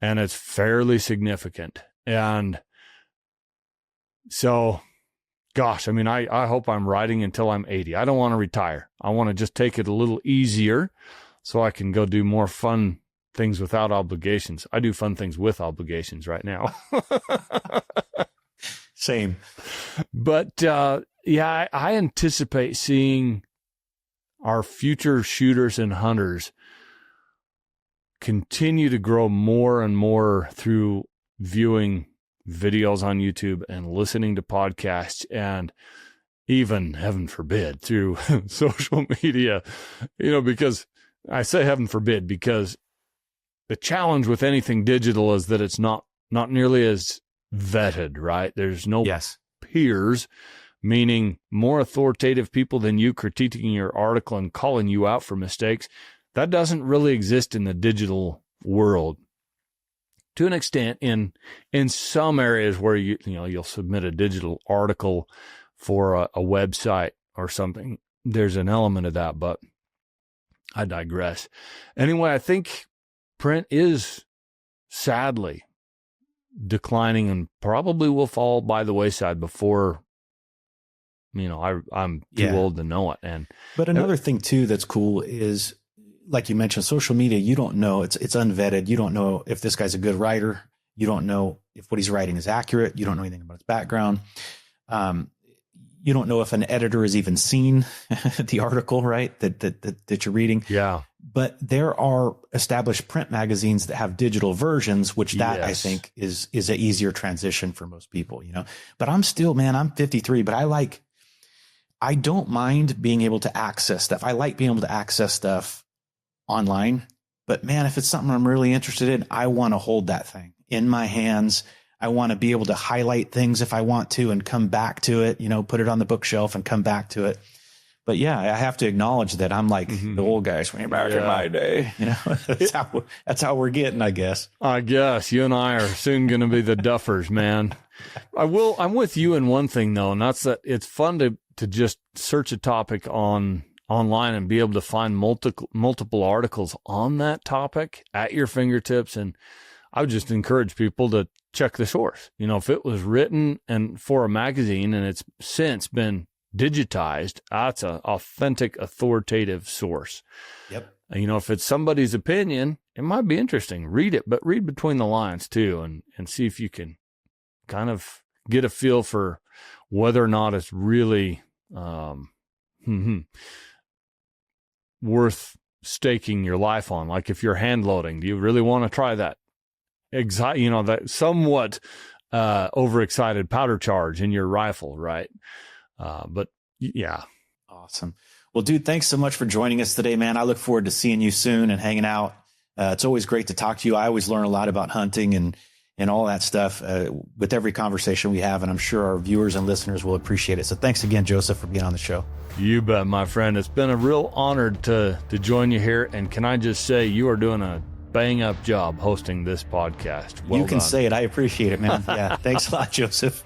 and it's fairly significant. And so, gosh, I hope I'm writing until I'm 80. I don't want to retire. I want to just take it a little easier so I can go do more fun things without obligations. I do fun things with obligations right now. Same. But, I anticipate seeing our future shooters and hunters continue to grow more and more through viewing videos on YouTube and listening to podcasts, and even, heaven forbid, through social media, because I say heaven forbid because the challenge with anything digital is that it's not nearly as vetted, right? There's no peers, meaning more authoritative people than you critiquing your article and calling you out for mistakes. That doesn't really exist in the digital world. To an extent, in some areas where you'll submit a digital article for a website or something, there's an element of that, but I digress. Anyway, I think print is sadly declining and probably will fall by the wayside before I'm too old to know it. But another thing too that's cool is, like you mentioned, social media, you don't know, it's unvetted. You don't know if this guy's a good writer. You don't know if what he's writing is accurate. You don't know anything about his background. You don't know if an editor has even seen the article, right? That you're reading. Yeah. But there are established print magazines that have digital versions, which I think is an easier transition for most people, But I'm 53, but I don't mind being able to access stuff. I like being able to access stuff online, but man, if it's something I'm really interested in, I want to hold that thing in my hands. I want to be able to highlight things if I want to and come back to it, put it on the bookshelf and come back to it. But yeah, I have to acknowledge that I'm like the old guys way back in my day. That's how we're getting, I guess. I guess you and I are soon going to be the duffers, man. I'm with you in one thing though, and that's that it's fun to just search a topic online and be able to find multiple articles on that topic at your fingertips. And I would just encourage people to check the source. You know, if it was written and for a magazine and it's since been digitized, that's an authentic, authoritative source. Yep. You know, if it's somebody's opinion, it might be interesting. Read it, but read between the lines too, and see if you can kind of get a feel for whether or not it's really worth staking your life on. Like if you're hand loading, do you really want to try that that somewhat overexcited powder charge in your rifle, right? But yeah. Awesome. Well, dude, thanks so much for joining us today, man. I look forward to seeing you soon and hanging out. It's always great to talk to you. I always learn a lot about hunting and all that stuff with every conversation we have, and I'm sure our viewers and listeners will appreciate it. So thanks again, Joseph, for being on the show. You bet, my friend. It's been a real honor to join you here, and can I just say you are doing a bang-up job hosting this podcast. Well you can done. say it. I appreciate it, man. Yeah, thanks a lot, Joseph.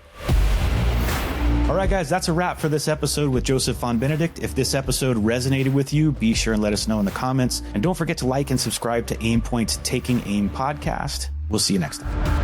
All right, guys, that's a wrap for this episode with Joseph von Benedikt. If this episode resonated with you, be sure and let us know in the comments. And don't forget to like and subscribe to Aimpoint's Taking Aim podcast. We'll see you next time.